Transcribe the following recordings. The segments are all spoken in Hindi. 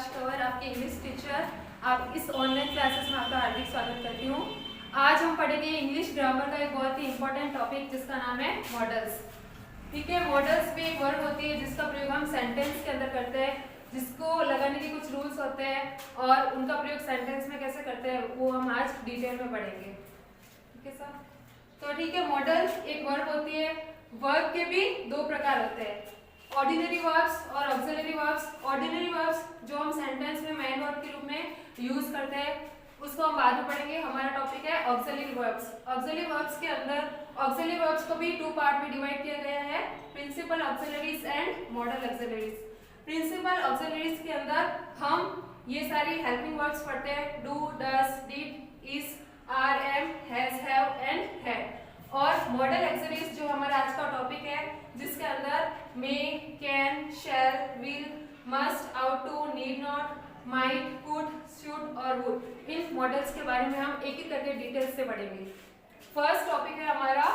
आकाश कंवर, आपके इंग्लिश टीचर, आप इस ऑनलाइन क्लासेस में आपका हार्दिक स्वागत करती हूँ। आज हम पढ़ेंगे इंग्लिश ग्रामर का एक बहुत ही इंपॉर्टेंट टॉपिक जिसका नाम है मॉडल्स। ठीक है, मॉडल्स भी एक वर्ड होती है जिसका प्रयोग हम सेंटेंस के अंदर करते हैं, जिसको लगाने के कुछ रूल्स होते हैं और उनका प्रयोग सेंटेंस में कैसे करते हैं वो हम आज डिटेल में पढ़ेंगे। ठीक है सर, तो ठीक है, मॉडल्स एक वर्ब होती है। वर्ब के भी दो प्रकार होते हैं, ऑर्डिनरी वर्ब्स और ऑक्सिलरी वर्ब्स। ऑर्डिनरी वर्ब्स जो हम सेंटेंस में मेन वर्ब के रूप में यूज करते हैं उसको हम बाद में पढ़ेंगे। हमारा टॉपिक है ऑक्सिलरी वर्ब्स। ऑक्सिलरी वर्ब्स के अंदर ऑक्सिलरी वर्ब्स को भी 2 पार्ट में डिवाइड किया गया है, principal auxiliaries and modal auxiliaries. Principal auxiliaries के अंदर हम ये सारी हेल्पिंग वर्ब्स पढ़ते हैं, do, does, did, is, are, am, has, have and had. और मॉडल ऑक्सिलरीज जो हमारा आज का टॉपिक है जिसके अंदर may, can, shall, will, must, ought to, need not, might, could, should और वुड, इन मॉडल्स के बारे में हम एक एक करके डिटेल्स से पढ़ेंगे। फर्स्ट टॉपिक है हमारा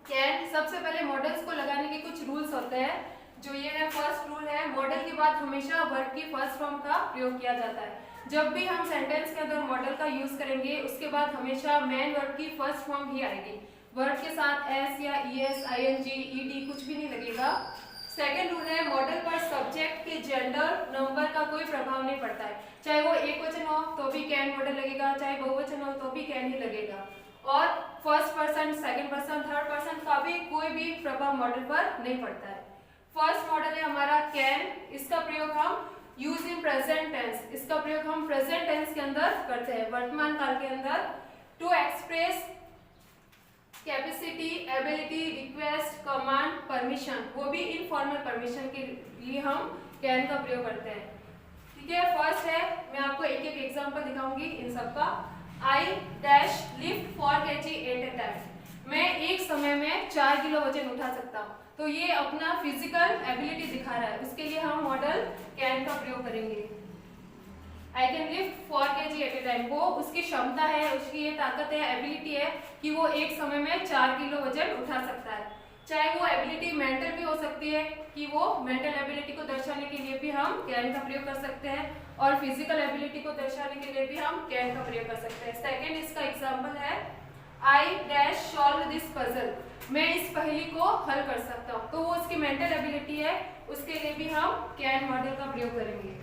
कैन। सबसे पहले मॉडल्स को लगाने के कुछ रूल्स होते हैं। जो ये है फर्स्ट रूल है, मॉडल के बाद हमेशा वर्ब की फर्स्ट फॉर्म का प्रयोग किया जाता है। जब भी हम सेंटेंस के अंदर मॉडल का यूज करेंगे उसके बाद हमेशा मेन वर्ब की फर्स्ट फॉर्म ही आएगी। वर्ब के साथ एस या ईएस, आईएनजी, ईडी कुछ भी नहीं लगेगा। सेकेंड रूल है, मॉडल पर सब्जेक्ट के जेंडर, नंबर का कोई प्रभाव नहीं पड़ता है। चाहे वो एक वचन हो तो भी कैन मॉडल लगेगा, चाहे बहुवचन हो तो भी कैन ही लगेगा। और first person, second person, third person का भी कोई भी प्रभाव मॉडल पर नहीं पड़ता है। फर्स्ट मॉडल है हमारा कैन। इसका प्रयोग हम यूज इन प्रेजेंट टेंस, इसका प्रयोग हम प्रेजेंट टेंस के अंदर करते हैं, वर्तमान काल के अंदर। To express capacity, ability, request, command, permission, वो भी इनफॉर्मल परमिशन के लिए हम कैन का प्रयोग करते हैं। ठीक है, फर्स्ट है, मैं आपको एक एक एग्जांपल दिखाऊंगी इन सबका। I dash lift 4 kg at a time. मैं एक समय में 4 किलो वजन उठा सकता हूँ, तो ये अपना फिजिकल एबिलिटी दिखा रहा है, उसके लिए हम मॉडल कैन का प्रयोग करेंगे। I can lift 4 kg at a time, वो उसकी क्षमता है, उसकी ये ताकत है, एबिलिटी है कि वो एक समय में 4 किलो वजन उठा सकता है। चाहे वो एबिलिटी मेंटल भी हो सकती है कि वो मेंटल एबिलिटी को दर्शाने के लिए भी हम कैन का प्रयोग कर सकते हैं, और फिजिकल एबिलिटी को दर्शाने के लिए भी हम कैन का प्रयोग कर सकते हैं। सेकेंड इसका एग्जाम्पल है, I dash solve this puzzle, मैं इस पहेली को हल कर सकता हूँ, तो वो उसकी मेंटल एबिलिटी है, उसके लिए भी हम कैन मॉडल का प्रयोग करेंगे।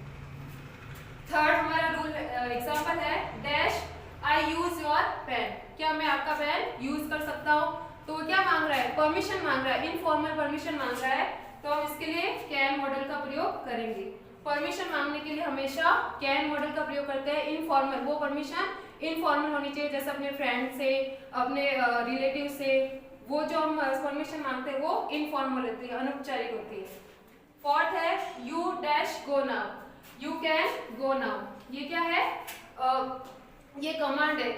थर्ड हमारा रूल एग्जांपल है, dash I use your pen, क्या मैं आपका पेन यूज कर सकता हूँ, तो क्या मांग रहा है, परमिशन मांग रहा है, इनफॉर्मल परमिशन मांग रहा है, तो हम इसके लिए कैन मॉडल का प्रयोग करेंगे। परमिशन मांगने के लिए हमेशा कैन मॉडल का प्रयोग करते हैं। इनफॉर्मल, वो परमिशन इनफॉर्मल होनी चाहिए, जैसे अपने फ्रेंड से, अपने रिलेटिव से, वो जो हम परमिशन मांगते हैं वो इनफॉर्मल होती है, अनौपचारिक होती है। फोर्थ है, you dash go now, you can go now, ये क्या है, ये कमांड है,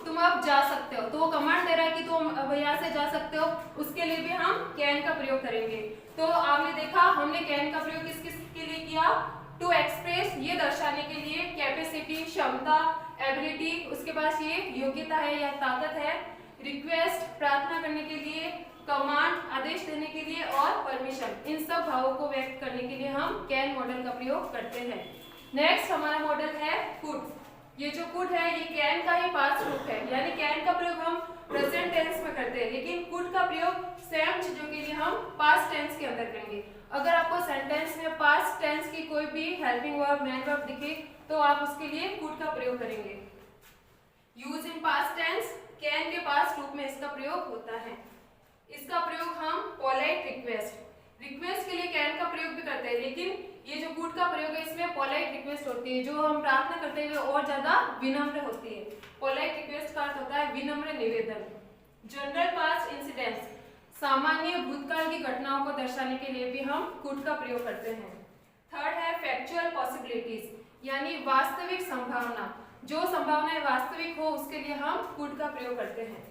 तुम अब जा सकते हो, तो वो कमांड दे रहा है कि तुम अब यहाँ से जा सकते हो, उसके लिए भी हम कैन का प्रयोग करेंगे। तो आपने देखा हमने कैन का प्रयोग किस किस के लिए किया, टू एक्सप्रेस, ये दर्शाने के लिए, कैपेसिटी, क्षमता, एबिलिटी, उसके पास ये योग्यता है या ताकत है, रिक्वेस्ट, प्रार्थना करने के लिए, कमांड, आदेश देने के लिए, और परमिशन, इन सब भावों को व्यक्त करने के लिए हम कैन मॉडल का प्रयोग करते हैं। नेक्स्ट हमारा मॉडल है कुड। ये जो कुड है ये कैन का ही पास्ट रूप है, यानी कैन का प्रयोग हम प्रेजेंट टेंस में करते हैं, लेकिन कुड का प्रयोग सेम चीजों के लिए हम पास्ट टेंस के अंदर करेंगे। अगर आपको सेंटेंस में पास्ट टेंस की कोई भी हेल्पिंग वर्ब, मेन वर्ब दिखे तो आप उसके लिए कुड का प्रयोग करेंगे। Use in past tense, can के पास्ट रूप में इसका प्रयोग होता है। इसका प्रयोग हम पोलाइट रिक्वेस्ट के लिए कैन का प्रयोग भी करते हैं, लेकिन ये जो कुड का प्रयोग है इसमें पोलाइट रिक्वेस्ट होती है, जो हम प्रार्थना करते हुए और ज्यादा विनम्र होती है। पोलाइट रिक्वेस्ट का अर्थ होता है विनम्र निवेदन। जनरल पास्ट इंसिडेंट्स, सामान्य भूतकाल की घटनाओं को दर्शाने के लिए भी हम कुड का प्रयोग करते हैं। थर्ड है फैक्चुअल पॉसिबिलिटीज, यानी वास्तविक संभावना, जो संभावनाएं वास्तविक हो उसके लिए हम कुड का प्रयोग करते हैं।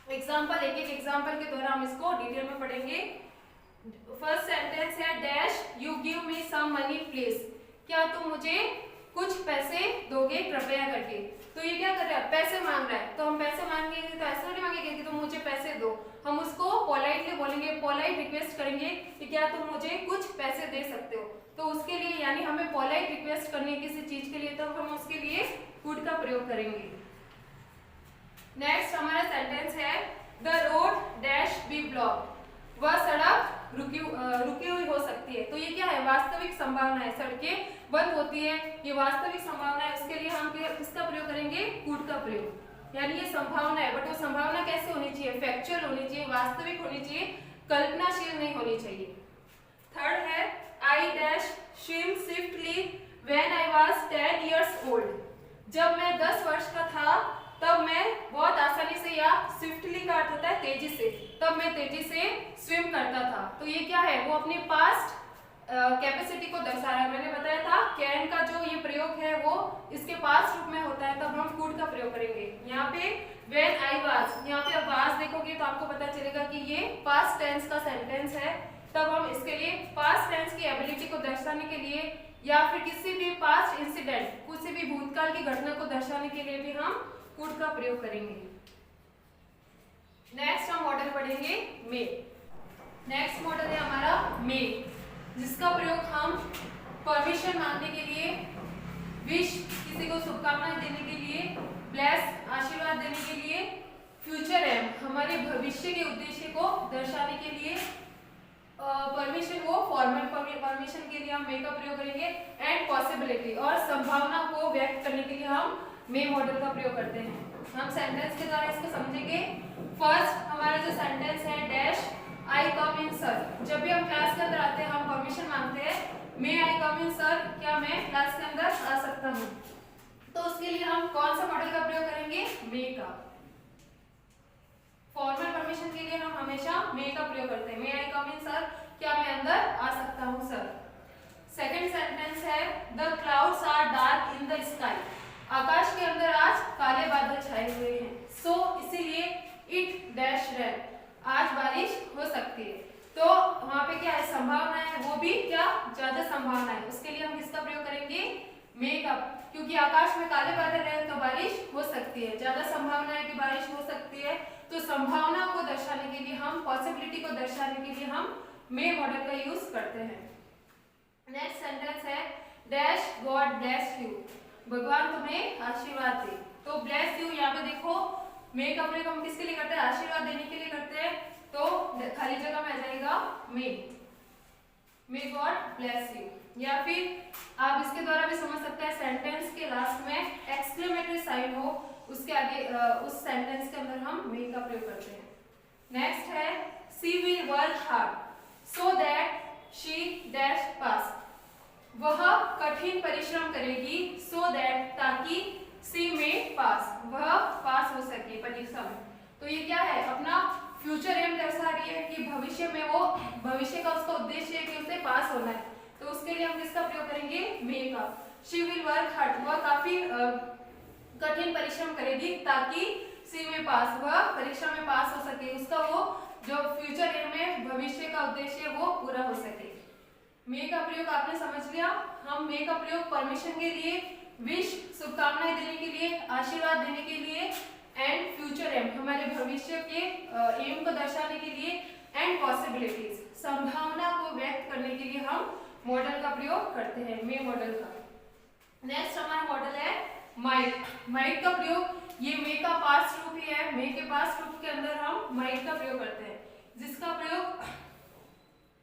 एग्जाम्पल, एक एक एग्जाम्पल के द्वारा हम इसको डिटेल में पढ़ेंगे। फर्स्ट सेंटेंस है, dash you give me some money please, क्या तुम मुझे कुछ पैसे दोगे कृपया करके। तो ये क्या कर रहा है, पैसे मांग रहा है, तो हम पैसे मांगेंगे तो ऐसा नहीं मांगेंगे कि तुम मुझे पैसे दो, हम उसको पोलाइटली बोलेंगे, पोलाइट रिक्वेस्ट करेंगे कि क्या तुम मुझे कुछ पैसे दे सकते हो। तो उसके लिए यानी हमें पोलाइट रिक्वेस्ट करनी है किसी चीज के लिए, तो हम उसके लिए कुड का प्रयोग करेंगे। नेक्स्ट हमारा सेंटेंस है the road dash be block, वह सड़क रुकी हुई हो सकती है। तो ये क्या है, वास्तविक संभावना है, सड़कें बंद होती है, ये वास्तविक संभावना है। उसके लिए हम किसका प्रयोग करेंगे, कुड का प्रयोग। यानी ये संभावना है, बट वो संभावना कैसे होनी चाहिए, फैक्चुअल होनी चाहिए, वास्तविक होनी चाहिए, कल्पनाशील नहीं होनी चाहिए। थर्ड है I dash swim swiftly when I was 10 years old, जब मैं 10 वर्ष का था तब मैं बहुत आसानी से, या स्विफ्टली का अर्थ होता है तेजी से, तब मैं तेजी से स्विम करता था। तो ये क्या है, वो अपनी पास्ट कैपेसिटी को दर्शा रहा है। मैंने बताया था कैन का जो ये प्रयोग है वो इसके पास्ट रूप में होता है, तब हम कुड का प्रयोग करेंगे। यहाँ पे व्हेन आई वाज, यहाँ पे आप वाज देखोगे तो आपको पता चलेगा कि ये पास्ट टेंस का सेंटेंस है, तब हम इसके लिए पास्ट टेंस की एबिलिटी को दर्शाने के लिए या फिर किसी भी पास्ट इंसिडेंट, किसी भी भूतकाल की घटना को दर्शाने के लिए भी हम कुड का प्रयोग करेंगे। नेक्स्ट हम मॉडल पढ़ेंगे मे। नेक्स्ट मॉडल है हमारा मे, जिसका प्रयोग हम परमिशन मांगने के लिए, विश किसी को शुभकामनाएं देने के लिए, ब्लेस आशीर्वाद देने के लिए, फ्यूचर एम हमारे भविष्य के उद्देश्य को दर्शाने के लिए, परमिशन वो फॉर्मल परमिशन के लिए हम मे का प्रयोग करेंगे, एंड पॉसिबिलिटी और संभावना को व्यक्त करने के लिए हम मे मॉडल का प्रयोग करते हैं। हम सेंटेंस के द्वारा इसको समझेंगे। फर्स्ट हमारा जो सेंटेंस है डैश आई कम इन सर, जब भी हम क्लास के अंदर आते हैं हम परमिशन मांगते हैं, मे आई कम इन सर, क्या मैं क्लास के अंदर आ सकता हूँ। तो उसके लिए हम कौन सा मॉडल का प्रयोग करेंगे, मे का। फॉर्मल परमिशन के लिए हम हमेशा मे का प्रयोग करते हैं, मे आई कम इन सर, क्या मैं अंदर आ सकता हूँ सर। सेकेंड सेंटेंस है the clouds are dark in the sky, आकाश के अंदर आज काले बादल छाए हुए हैं, सो इसीलिए इट डैश रेन, आज बारिश हो सकती है। तो वहां पे क्या है, संभावना है, वो भी क्या ज्यादा संभावना है, उसके लिए हम किसका प्रयोग करेंगे, मे का, क्योंकि आकाश में काले बादल है तो बारिश हो सकती है, ज्यादा संभावना है कि बारिश हो सकती है। तो संभावना को दर्शाने के लिए हम, पॉसिबिलिटी को दर्शाने के लिए हम मे मॉडल का यूज करते हैं। नेक्स्ट सेंटेंस है डैश गॉड ब्लेस यू, भगवान तुम्हें आशीर्वाद दे। तो ब्लेस यू, यहाँ पे देखो मे का प्रयोग हम किसके लिए करते हैं, आशीर्वाद देने के लिए करते हैं, तो खाली जगह में आ जाएगा मे गॉड ब्लेस यू। या फिर आप इसके द्वारा भी समझ सकते हैं, सेंटेंस के लास्ट में एक्सक्लेमेटरी साइन हो, उसके आगे उस सेंटेंस के अंदर हम मे का प्रयोग करते हैं। नेक्स्ट है she will work hard so that she dash pass, वह कठिन परिश्रम करेगी, सो दैट ताकि सी में पास, वह पास हो सके परीक्षा में। तो ये क्या है, अपना फ्यूचर एम दर्शा रही है कि भविष्य में वो, भविष्य का उसका उद्देश्य है कि उसे पास होना है, तो उसके लिए हम किसका प्रयोग करेंगे, मे का। शी विल वर्क हार्ड, वह काफी कठिन परिश्रम करेगी ताकि सी में पास, वह परीक्षा में पास हो सके, उसका वो जो फ्यूचर एम है, भविष्य का उद्देश्य वो पूरा हो सके। मे का प्रयोग आपने समझ लिया। हम मे का प्रयोग परमिशन के लिए, विश शुभकामनाएं देने के लिए, आशीर्वाद देने के लिए, एंड फ्यूचर एम हमारे भविष्य के एम को दर्शाने के लिए, एंड पॉसिबिलिटीज संभावना को व्यक्त करने के लिए हम मॉडल का प्रयोग करते हैं, मे मॉडल का। नेक्स्ट हमारा मॉडल है माइट। माइट का प्रयोग, ये मे का पास्ट रूप ही है, मे के पास्ट रूप के अंदर हम माइट का प्रयोग करते हैं, जिसका प्रयोग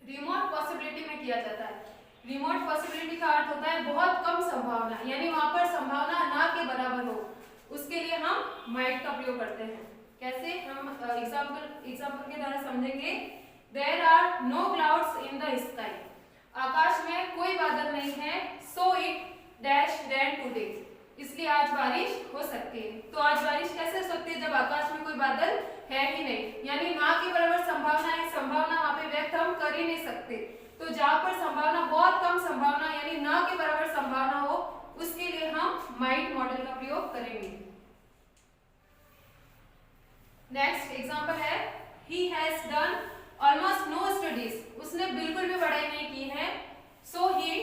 रिमोट पॉसिबिलिटी में किया जाता है। रिमोट पॉसिबिलिटी का अर्थ होता है बहुत कम संभावना, यानी वहां पर संभावना ना के बराबर हो, उसके लिए हम माइट का प्रयोग करते हैं। कैसे, हम एग्जाम्पल के द्वारा समझेंगे। There are no clouds in the sky, आकाश में कोई बादल नहीं है, so it dash rain today, इसलिए आज बारिश हो सकती है। तो आज बारिश कैसे हो सकती है, जब आकाश में कोई बादल है ही नहीं, यानी ना के बराबर संभावना है, संभावना वहां पे व्यक्त हम कर ही नहीं सकते। तो जहां पर संभावना बहुत कम संभावना, यानी ना के बराबर संभावना हो, उसके लिए हम माइट मॉडल का प्रयोग करेंगे। नेक्स्ट एग्जांपल है he has done almost no studies, उसने बिल्कुल भी पढ़ाई नहीं की है, सो ही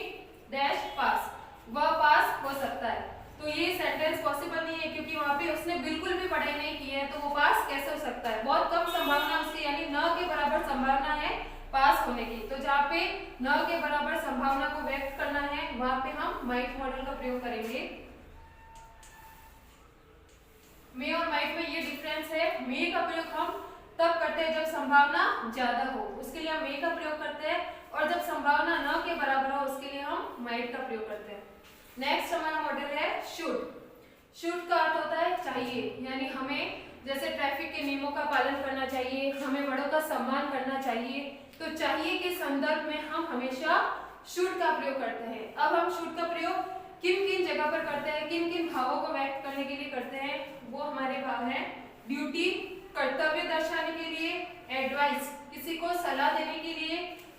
डैश पास, वह पास हो सकता है। तो ये सेंटेंस पॉसिबल नहीं है, क्योंकि वहां पे उसने बिल्कुल भी पढ़ाई नहीं की है, तो वो पास कैसे हो सकता है, बहुत कम संभावना उसकी, यानी जहाँ पे न के बराबर संभावना को व्यक्त करना है वहां पे हम माइट मॉडल का प्रयोग करेंगे। मे और माइट में ये डिफरेंस है, मे का प्रयोग हम तब करते हैं जब संभावना ज्यादा हो, उसके लिए हम मे का प्रयोग करते हैं, और जब संभावना न के बराबर हो उसके लिए हम माइट का प्रयोग करते हैं। नेक्स्ट हमारा मॉडल है शुड। शुड का अर्थ होता है चाहिए, यानी हमें जैसे ट्रैफिक के नियमों का पालन करना चाहिए, हमें बड़ों का सम्मान करना चाहिए, तो चाहिए के संदर्भ में हम हमेशा शुड का प्रयोग करते हैं। अब हम शुड का प्रयोग किन किन जगह पर करते हैं, किन किन भावों को व्यक्त करने के लिए करते हैं, वो हमारे भाव हैं ड्यूटी कर्तव्य दर्शाने के लिए, एडवाइस किसी को सलाह देने के लिए,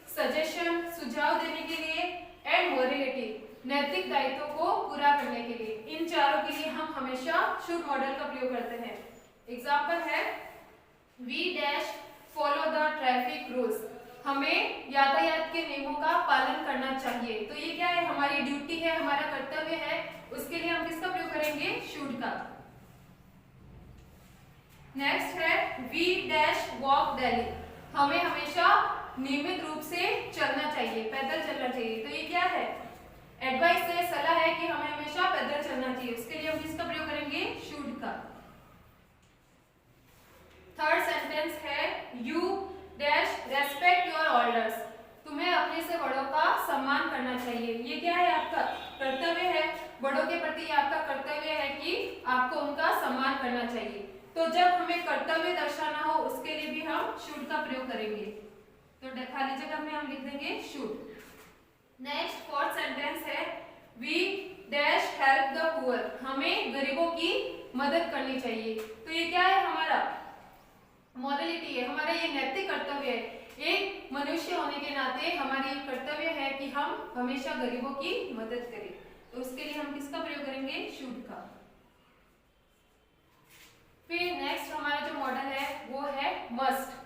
सजेशन सुझाव देने के लिए, एंड मोरालिटी नैतिक दायित्वों को पूरा करने के लिए। इन चारों के लिए हम हमेशा शुड मॉडल का प्रयोग करते हैं। एग्जाम्पल है we dash follow the traffic rules, हमें यातायात के नियमों का पालन करना चाहिए। तो ये क्या है, हमारी ड्यूटी है, हमारा कर्तव्य है, उसके लिए हम किसका प्रयोग करेंगे, शुड का। नेक्स्ट है वी डैश वॉक डेली, हमें हमेशा नियमित रूप से चलना चाहिए, पैदल चलना चाहिए। तो ये क्या है, एडवाइस है, सलाह है कि हमें हमेशा पैदल चलना चाहिए, उसके लिए हम किसका प्रयोग करेंगे, शुड का। थर्ड सेंटेंस है you dash respect your orders, तुम्हें अपने से बड़ों का सम्मान करना चाहिए। ये क्या है, आपका कर्तव्य है, बड़ों के प्रति आपका कर्तव्य है कि आपको उनका सम्मान करना चाहिए। तो जब हमें कर्तव्य दर्शाना हो उसके लिए भी हम शुड का प्रयोग करेंगे, तो खाली जगह में हम लिख देंगे शुड। नेक्स्ट फोर्थ सेंटेंस है we dash help the poor, हमें गरीबों की मदद करनी चाहिए। तो ये क्या है, हमारा मोरालिटी है, हमारा ये नैतिक कर्तव्य है। एक मनुष्य होने के नाते हमारी ये कर्तव्य है कि हम हमेशा गरीबों की मदद करें, तो उसके लिए हम किसका प्रयोग करेंगे, शुड का। फिर नेक्स्ट हमारा जो मॉडल है वो है मस्ट।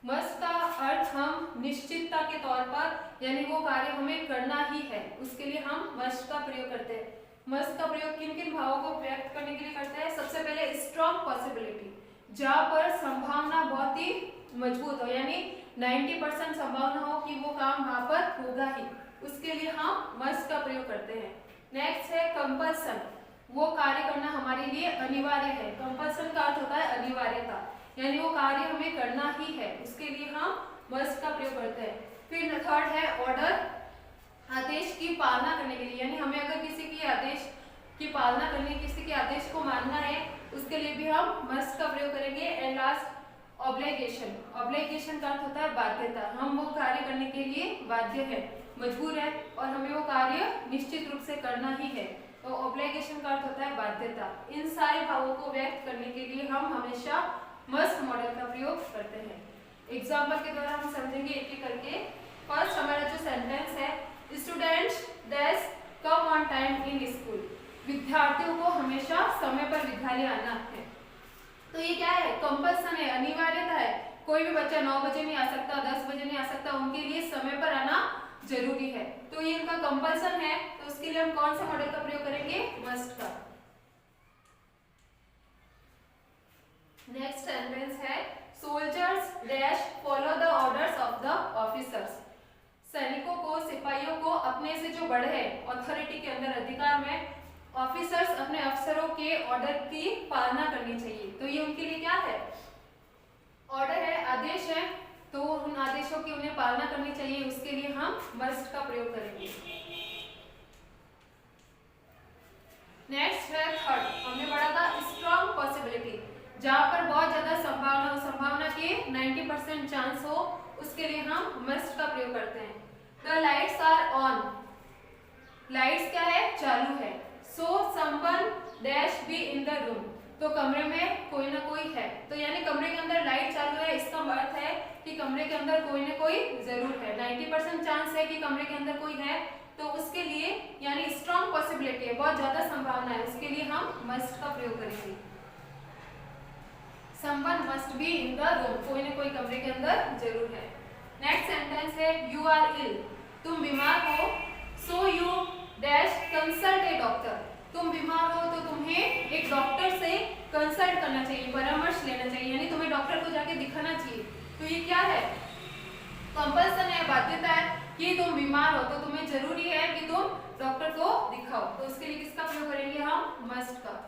मस्ट का अर्थ हम निश्चितता के तौर पर, यानी वो कार्य हमें करना ही है, उसके लिए हम मस्ट का प्रयोग करते हैं। मस्ट का प्रयोग किन किन भावों को व्यक्त करने के लिए करते हैं, सबसे पहले स्ट्रॉन्ग पॉसिबिलिटी, जहां पर संभावना बहुत ही मजबूत हो, यानी 90% संभावना हो कि वो काम वहां पर होगा ही, उसके लिए हम मस्ट का प्रयोग करते हैं। नेक्स्ट है कंपल्सन, वो कार्य करना हमारे लिए अनिवार्य है। कंपल्सन का अर्थ होता है अनिवार्यता, यानी वो कार्य हमें करना ही है, उसके लिए हम मस्ट का प्रयोग करते हैं। फिर थर्ड है ऑर्डर, आदेश की पालना करने के लिए, यानी हमें अगर किसी की आदेश की पालना करनी, किसी के आदेश को मानना है, उसके लिए भी हम मस्ट का प्रयोग करेंगे। एंड लास्ट ऑब्लिगेशन, ऑब्लिगेशन का अर्थ होता है बाध्यता, हम वो कार्य करने के लिए बाध्य है, मजबूर है, और हमें वो कार्य निश्चित रूप से करना ही है, तो ऑब्लिगेशन का अर्थ होता है बाध्यता। इन सारे भावों को व्यक्त करने के लिए हम हमेशा मस्ट मॉडल का प्रयोग करते हैं। एग्जाम्पल के द्वारा हम समझेंगे एक एक करके। फर्स्ट हमारा जो सेंटेंस है, students dash come on time in school, विद्यार्थियों को हमेशा समय पर विद्यालय आना है। तो ये क्या है, कंपल्सन है, अनिवार्यता है, कोई भी बच्चा 9 बजे नहीं आ सकता, 10 बजे नहीं आ सकता, उनके लिए समय पर आना जरूरी है, तो ये इनका कंपल्सन है, तो उसके लिए हम कौन सा मॉडल का प्रयोग करेंगे, मस्ट का। नेक्स्ट सेंटेंस है soldiers dash follow the orders of the officers, सैनिकों को, सिपाहियों को अपने से जो बड़े हैं, ऑथोरिटी के अंदर, अधिकार में, ऑफिसर्स अपने अफसरों के ऑर्डर की पालना करनी चाहिए। तो ये उनके लिए क्या है, ऑर्डर है, आदेश है, तो उन आदेशों की उन्हें पालना करनी चाहिए, उसके लिए हम मस्ट का प्रयोग करेंगे। नेक्स्ट है थर्ड, हमने पढ़ा था स्ट्रॉन्ग पॉसिबिलिटी, जहां पर बहुत ज्यादा संभावना हो, संभावना के 90% चांस हो, उसके लिए हम मस्ट का प्रयोग करते हैं। The lights are on, lights क्या है, चालू है। So someone dash be in the room, तो कमरे में कोई ना कोई है, तो यानी कमरे के अंदर लाइट चालू है, इसका अर्थ है कि कमरे के अंदर कोई ना कोई जरूर है, 90% चांस है कि कमरे के अंदर कोई है, तो उसके लिए यानी स्ट्रॉन्ग पॉसिबिलिटी है, बहुत ज्यादा संभावना है, उसके लिए हम मस्ट का प्रयोग करेंगे। Someone must be in the room, कोई ना कोई कमरे के अंदर जरूर है। नेक्स्ट सेंटेंस है यू आर इल, तुम बीमार हो, so you dash consult A doctor, तुम बीमार हो तो तुम्हें एक डॉक्टर से कंसल्ट करना चाहिए, परामर्श लेना चाहिए, यानी तुम्हें डॉक्टर को जाके दिखाना चाहिए। तो ये क्या है, कंपल्सन है, बाध्यता है कि तुम बीमार हो तो तुम्हें जरूरी है कि तुम डॉक्टर को दिखाओ, तो उसके लिए किसका प्रयोग करेंगे हम? मस्ट का।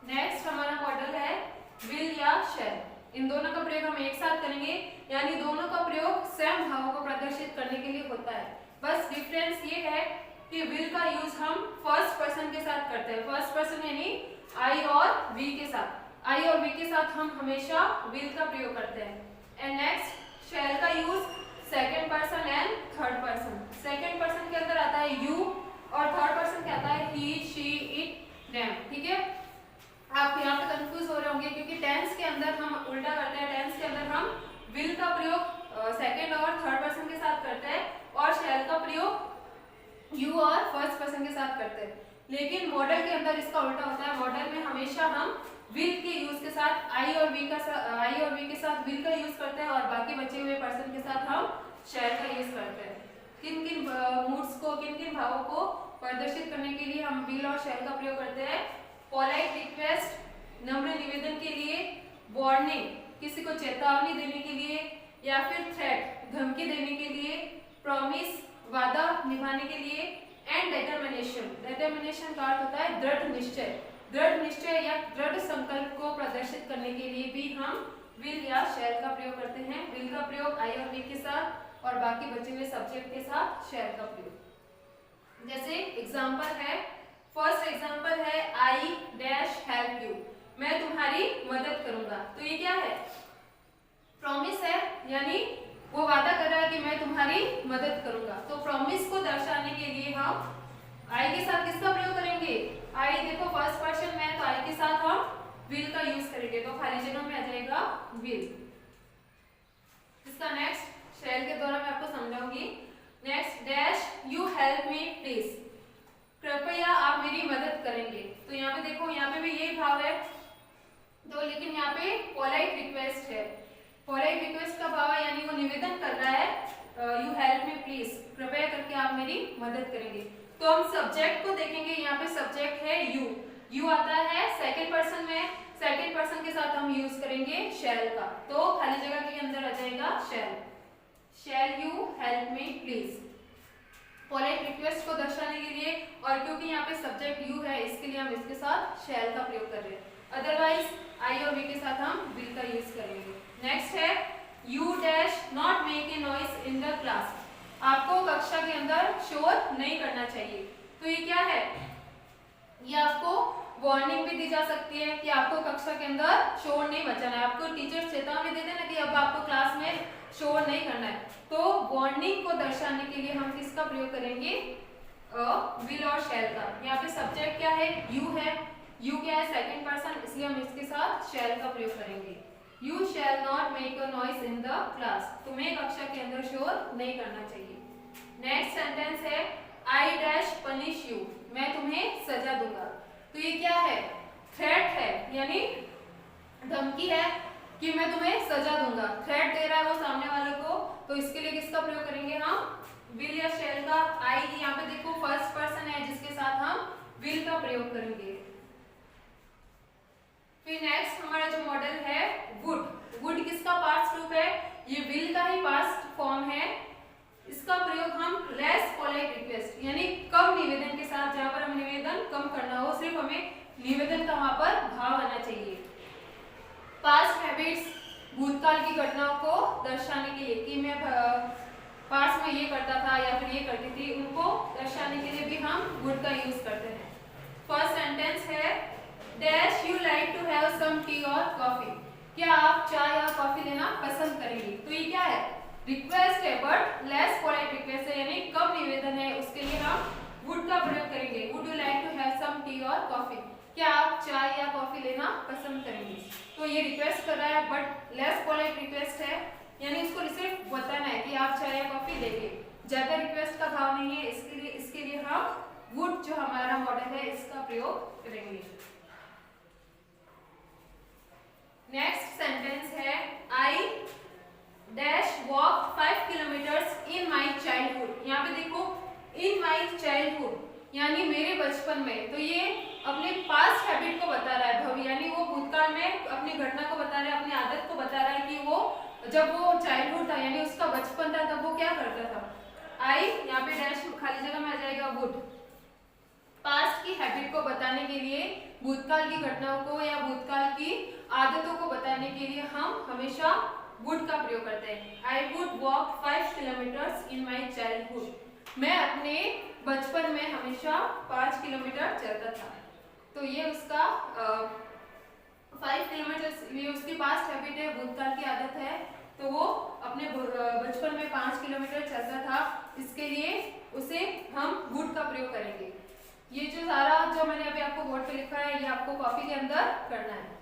नेक्स्ट हमारा मॉडल है विल या शैल। इन दोनों का प्रयोग हम एक साथ करेंगे, यानी दोनों का प्रयोग सेम भावों को प्रदर्शित करने के लिए होता है। बस डिफरेंस ये है कि विल का यूज हम फर्स्ट पर्सन के साथ करते हैं, फर्स्ट पर्सन यानी आई और वी के साथ। आई और वी के साथ हम हमेशा विल का प्रयोग करते हैं। एंड नेक्स्ट शैल का use second person and third person. Second person के अंदर आता है यू और थर्ड पर्सन क्या आता है? ही, शी, इट, देम। ठीक है, आप यहाँ पे कंफ्यूज हो रहे होंगे क्योंकि टेंस के अंदर हम उल्टा करते हैं। टेंस के अंदर हम विल का प्रयोग सेकंड और थर्ड पर्सन के साथ करते हैं और शैल का प्रयोग यू और फर्स्ट पर्सन के साथ करते हैं। लेकिन मॉडल के अंदर इसका उल्टा होता है। मॉडल में हमेशा हम विल के यूज के साथ आई और वी के साथ विल का यूज करते हैं और बाकी बचे हुए पर्सन के साथ हम शैल का यूज करते हैं। किन किन मूड्स को, किन किन भावों को प्रदर्शित करने के लिए हम विल और शैल का प्रयोग करते हैं? पोलाइट रिक्वेस्ट, नम्र निवेदन के लिए, वार्निंग, किसी को चेतावनी देने के लिए, या फिर थ्रेट, धमकी देने के लिए, प्रॉमिस, वादा निभाने के लिए, एंड डिटरमिनेशन। डिटरमिनेशन का अर्थ होता है दृढ़ निश्चय। दृढ़ निश्चय या दृढ़ संकल्प को प्रदर्शित करने के लिए भी हम विल या शैल का प्रयोग करते हैं। विल का प्रयोग आई और वी के साथ और बाकी बचे हुए सब्जेक्ट के साथ शैल का प्रयोग। जैसे एग्जाम्पल है, फर्स्ट एग्जाम्पल है आई डैश हेल्प यू, मैं तुम्हारी मदद करूंगा। तो ये क्या है? प्रॉमिस है, यानी वो वादा कर रहा है कि मैं तुम्हारी मदद करूंगा। तो प्रॉमिस को दर्शाने के लिए हम आई के साथ किसका प्रयोग करेंगे? आई देखो फर्स्ट पर्सन में है तो आई के साथ हम विल का यूज करेंगे, तो खाली जगह में आ जाएगा विल। इसका नेक्स्ट शैल के द्वारा मैं आपको समझाऊंगी। Next dash you help me please, कृपया आप मेरी मदद करेंगे। तो यहाँ पे देखो, यहाँ पे भी यही भाव है, तो लेकिन यहाँ पे पोलाइट रिक्वेस्ट है। पोलाइट रिक्वेस्ट का भाव है, यानी वो निवेदन कर रहा है यू हेल्प मी प्लीज, कृपया करके आप मेरी मदद करेंगे। तो हम सब्जेक्ट को देखेंगे, यहाँ पे सब्जेक्ट है यू। यू आता है सेकंड पर्सन में, सेकंड पर्सन के साथ हम यूज करेंगे शैल का, तो खाली जगह के अंदर आ जाएगा shall. Shall you help me please, polite request को दर्शाने के लिए, और क्योंकि यहाँ पे सब्जेक्ट यू है इसके लिए हम इसके साथ शैल का प्रयोग कर रहे हैं। अदरवाइज आई और वी के साथ हम विल का यूज करेंगे। नेक्स्ट है you dash not make a noise in the class, आपको कक्षा के अंदर शोर नहीं करना चाहिए। तो ये क्या है? ये आपको वार्निंग भी दी जा सकती है कि आपको कक्षा के अंदर शोर नहीं मचाना है। आपको टीचर चेतावनी देते ना कि अब आपको क्लास में शोर नहीं करना है, तो वार्निंग को दर्शाने के लिए हम किसका प्रयोग करेंगे? विल और शैल का। यहाँ पे सब्जेक्ट क्या है? यू है। यू क्या है? सेकंड पर्सन, इसलिए हम इसके साथ शैल का प्रयोग करेंगे। You shall not make a noise in the class, तुम्हें कक्षा के अंदर शोर नहीं करना चाहिए। नेक्स्ट सेंटेंस है आई डैश पनिश यू, मैं तुम्हें सजा दूंगा। तो ये क्या है? थ्रेट है, यानी धमकी है कि मैं तुम्हें सजा दूंगा। थ्रेट दे रहा है वो सामने वाले को, तो इसके लिए किसका प्रयोग करेंगे हम? विल या शैल का। आई यहाँ पे देखो फर्स्ट पर्सन है जिसके साथ हम विल का प्रयोग करेंगे। फिर नेक्स्ट हमारा जो मॉडल है वुड। वुड किसका पास्ट रूप है? ये विल का ही पास्ट फॉर्म है। इसका प्रयोग हम लेस पोलाइट रिक्वेस्ट, यानी कम निवेदन के साथ, जहां पर हमें निवेदन कम करना हो, सिर्फ हमें निवेदन का वहां पर भाव आना चाहिए। पास्ट हैबिट्स, भूतकाल की घटनाओं को दर्शाने के लिए कि मैं पास्ट में ये करता था या फिर ये करती थी, उनको दर्शाने के लिए भी हम वुड का यूज करते हैं। फर्स्ट सेंटेंस है dash you like to have some tea और कॉफी, क्या आप चाय या कॉफी लेना पसंद करेंगे? तो ये क्या है? रिक्वेस्ट है, बट लेस पोलाइट रिक्वेस्ट है, यानी कम निवेदन है, उसके लिए हम वुड का प्रयोग करेंगे। Would you like to have some tea और कॉफी, क्या आप चाय या कॉफी लेना पसंद करेंगे? तो ये रिक्वेस्ट कर रहा है बट लेस पोलाइट रिक्वेस्ट है, यानी इसको सिर्फ बताना है कि आप चाय या कॉफी लेंगे, ज्यादा रिक्वेस्ट का भाव नहीं है। इसके लिए हम वुड जो हमारा मॉडल है इसका प्रयोग करेंगे। नेक्स्ट सेंटेंस है I dash walk 5 kilometres in my childhood. यहाँ पे देखो इन माई चाइल्डहुड यानी मेरे बचपन में, तो ये अपने पास्ट हैबिट को बता रहा है, भव यानी वो भूतकाल में अपनी घटना को बता रहा है, अपनी आदत को बता रहा है कि वो जब वो चाइल्डहुड था यानी उसका बचपन था तब वो क्या करता था। आई यहाँ पे डैश खाली जगह में आ जाएगा वुड। पास्ट की हैबिट को बताने के लिए, भूतकाल की घटनाओं को या भूतकाल की आदतों को बताने के लिए हम हमेशा वुड का प्रयोग करते हैं। I would walk 5 kilometres in my childhood. मैं अपने बचपन में हमेशा 5 किलोमीटर चलता था। तो ये उसका 5 किलोमीटर, ये उसकी पास्ट हैबिट है, भूतकाल की आदत है। तो वो अपने बचपन में 5 किलोमीटर चलता था, इसके लिए उसे हम वुड का प्रयोग करेंगे। ये जो सारा जो मैंने अभी आपको बोर्ड पे लिखा है ये आपको कॉपी के अंदर करना है।